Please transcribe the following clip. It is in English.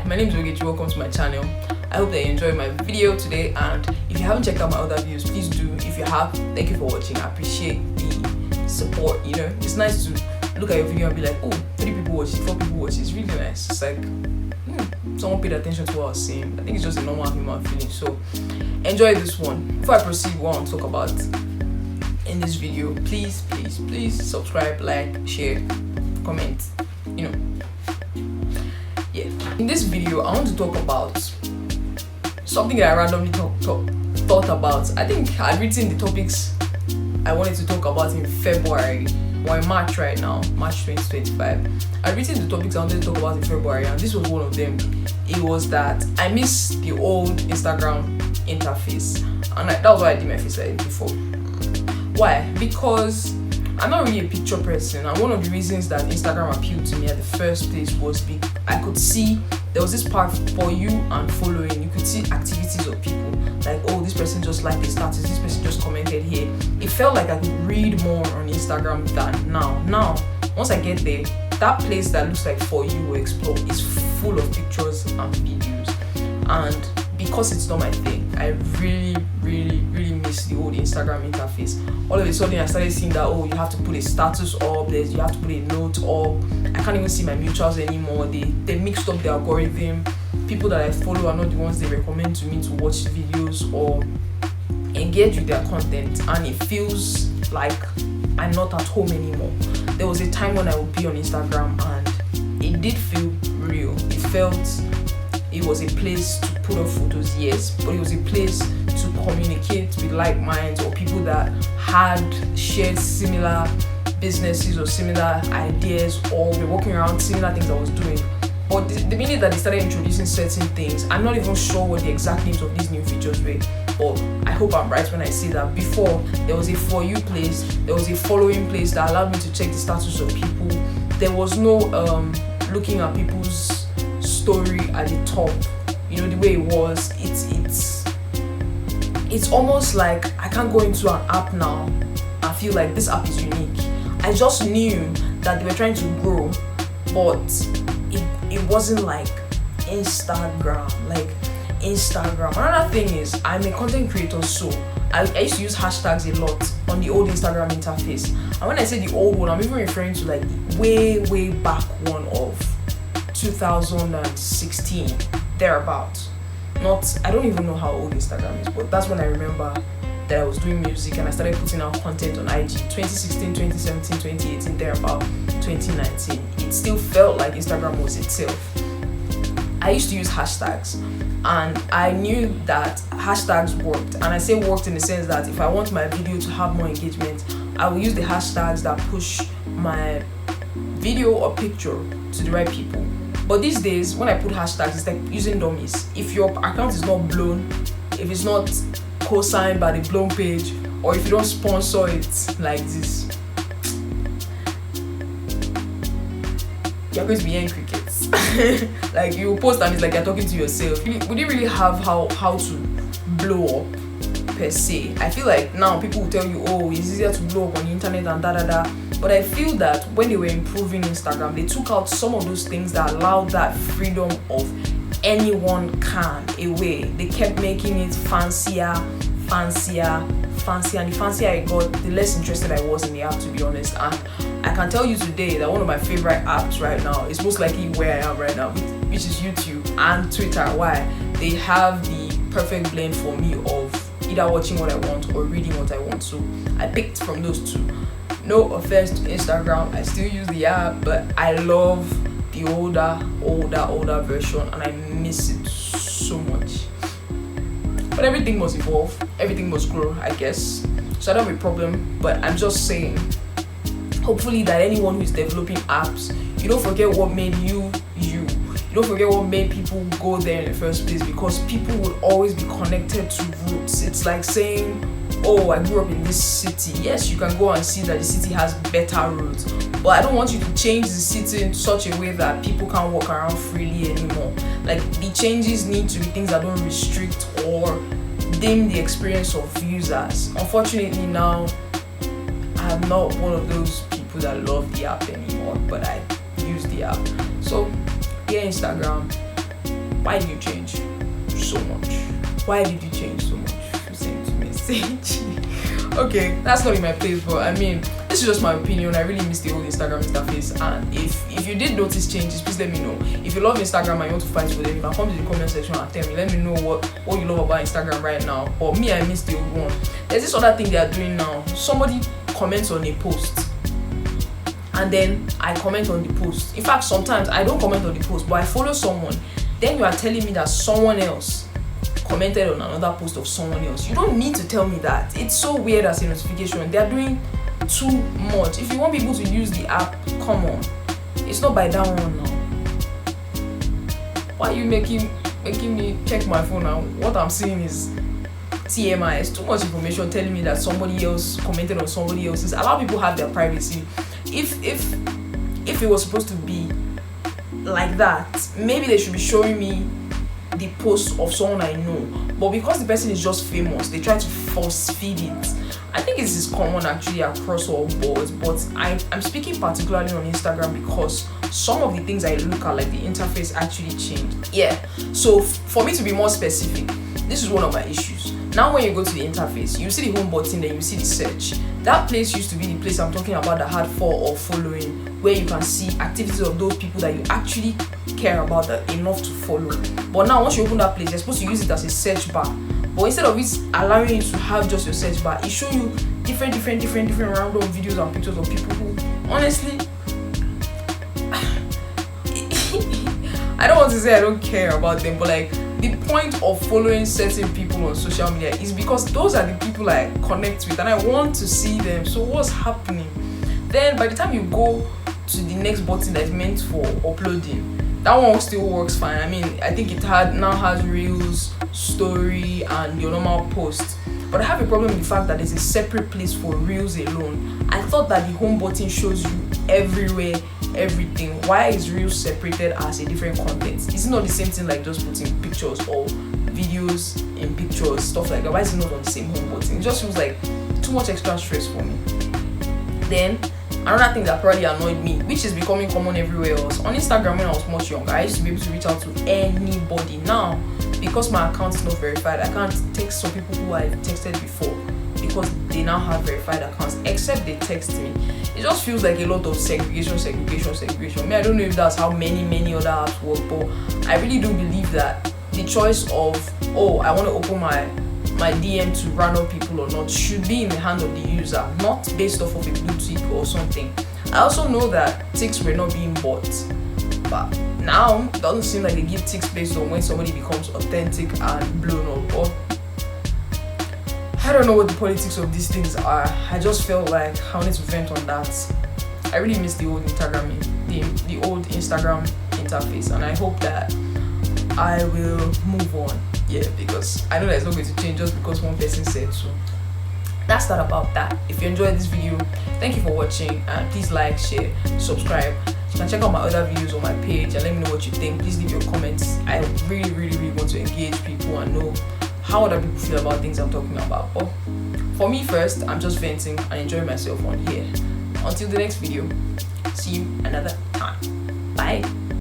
my name is Ogechi. Welcome to my channel. I hope that you enjoyed my video today, and if you haven't checked out my other videos, please do. If you have, thank you for watching. I appreciate the support. You know, it's nice to look at your video and be like, oh, 3 people watch it, 4 people watch it. It's really nice. It's like someone paid attention to what I was saying. I think it's just a normal human feeling. So enjoy this one. Before I proceed, what I want to talk about in this video, please subscribe, like, share, comment. You know, yeah. In this video, I want to talk about something that I randomly thought about. I think I've written the topics I wanted to talk about in February. We're in March right now, March 2025. I've written the topics I wanted to talk about in February, and this was one of them. It was that I miss the old Instagram interface, and that was why I did my face like it before. Why? Because I'm not really a picture person, and one of the reasons that Instagram appealed to me at the first place was because I could see there was this part for you and following. You could see activities of people, like, oh, this person just liked the status, this person just commented here. It felt like I could read more on Instagram than now. Now, once I get there, that place that looks like for you or explore is full of pictures and videos, and because it's not my thing, I really miss the old Instagram interface. All of a sudden I started seeing that, oh, you have to put a status up, you have to put a note up. I can't even see my mutuals anymore. They mixed up the algorithm. People that I follow are not the ones they recommend to me to watch videos or engage with their content, and it feels like I'm not at home anymore. There was a time when I would be on Instagram and it did feel real. It was a place to put up photos, yes, but it was a place to communicate with like minds or people that had shared similar businesses or similar ideas, or were working around similar things I was doing. But the minute that they started introducing certain things, I'm not even sure what the exact names of these new features were, but I hope I'm right when I say that before there was a For You place, there was a following place that allowed me to check the status of people. There was no looking at people's story at the top, you know, the way it was. It's almost like I can't go into an app now and feel like this app is unique. I just knew that they were trying to grow, but it wasn't like Instagram. Another thing is, I'm a content creator, so I used to use hashtags a lot on the old Instagram interface. And when I say the old one, I'm even referring to like the way back one of 2016, thereabouts. I don't even know how old Instagram is, but that's when I remember that I was doing music and I started putting out content on IG. 2016, 2017, 2018, thereabout 2019. It still felt like Instagram was itself. I used to use hashtags, and I knew that hashtags worked. And I say worked in the sense that if I want my video to have more engagement, I will use the hashtags that push my video or picture to the right people. But these days, when I put hashtags, it's like using dummies. If your account is not blown, if it's not co-signed by the blown page, or if you don't sponsor it like this, you're going to be hearing crickets. Like, you post and it's like you're talking to yourself. Would you really have how to blow up per se? I feel like now people will tell you, oh, it's easier to blow up on the internet and da. But I feel that when they were improving Instagram, they took out some of those things that allowed that freedom of anyone can away. They kept making it fancier, and the fancier I got, the less interested I was in the app, to be honest. And I can tell you today that one of my favorite apps right now is most likely where I am right now, which is YouTube and Twitter. Why? They have the perfect blend for me of either watching what I want or reading what I want. So I picked from those two. No offense to Instagram, I still use the app, but I love the older version, and I miss it so much. But everything must evolve, everything must grow, I guess. So I don't have a problem, but I'm just saying, hopefully that anyone who is developing apps, you don't forget what made you. You don't forget what made people go there in the first place, because people will always be connected to roots. It's like saying, oh, I grew up in this city. Yes, you can go and see that the city has better roads, but I don't want you to change the city in such a way that people can't walk around freely anymore. Like, the changes need to be things that don't restrict or dim the experience of users. Unfortunately, now I'm not one of those people that love the app anymore, but I use the app. So yeah, Instagram, why did you change so much? Why did you change so much? You sent a message. Okay, that's not in my place, but I mean, this is just my opinion. I really miss the old Instagram interface, and if you did notice changes, please let me know. If you love Instagram and you want to fight for them, you can come to the comment section and tell me. Let me know what you love about Instagram right now. Or me, I miss the old one. There's this other thing they are doing now. Somebody comments on a post, and then I comment on the post. In fact, sometimes I don't comment on the post, but I follow someone. Then you are telling me that someone else commented on another post of someone else. You don't need to tell me that. It's so weird as a notification. They're doing too much. If you want people to use the app, come on. It's not by that one now. Why are you making me check my phone now? What I'm seeing is TMI. It's too much information telling me that somebody else commented on somebody else's. Allow people have their privacy. If it was supposed to be like that, maybe they should be showing me the post of someone I know, but because the person is just famous, they try to force feed it. I think this is common actually across all boards, but I'm speaking particularly on Instagram because some of the things I look at, like the interface, actually changed. Yeah, so for me to be more specific, this is one of my issues. Now when you go to the interface, you see the home button, then you see the search. That place used to be the place I'm talking about that had for or following, where you can see activities of those people that you actually care about that enough to follow. But now once you open that place, you're supposed to use it as a search bar. But instead of it allowing you to have just your search bar, it shows you different random videos and pictures of people who, honestly, I don't want to say I don't care about them, but like, the point of following certain people on social media is because those are the people I connect with and I want to see them. So what's happening? Then by the time you go to the next button that is meant for uploading, that one still works fine. I mean, I think it now has reels, story, and your normal post. But I have a problem with the fact that there's a separate place for reels alone. I thought that the home button shows you everywhere, everything. Why is reels separated as a different content? Is it not the same thing like just putting pictures or videos in pictures, stuff like that? Why is it not on the same home button? It just feels like too much extra stress for me. Then another thing that probably annoyed me, which is becoming common everywhere else, on Instagram when I was much younger, I used to be able to reach out to anybody. Now, because my account is not verified, I can't text some people who I've texted before because they now have verified accounts, except they text me. It just feels like a lot of segregation. Me, I don't know if that's how many other apps work, but I really do believe that the choice of, oh, I want to open my DM to random people or not should be in the hand of the user, not based off of a blue tick or something. I also know that ticks were not being bought, but now it doesn't seem like they give ticks based on when somebody becomes authentic and blown up. Or I don't know what the politics of these things are. I just felt like I wanted to vent on that. I really miss the old Instagram, the old Instagram interface, and I hope that I will move on. Yeah, because I know that it's not going to change just because one person said so. That's that about that. If you enjoyed this video, thank you for watching, and please like, share, subscribe. You can check out my other videos on my page and let me know what you think. Please leave your comments. I really want to engage people and know how other people feel about things I'm talking about. But for me first, I'm just venting and enjoying myself on here. Until the next video, see you another time. Bye.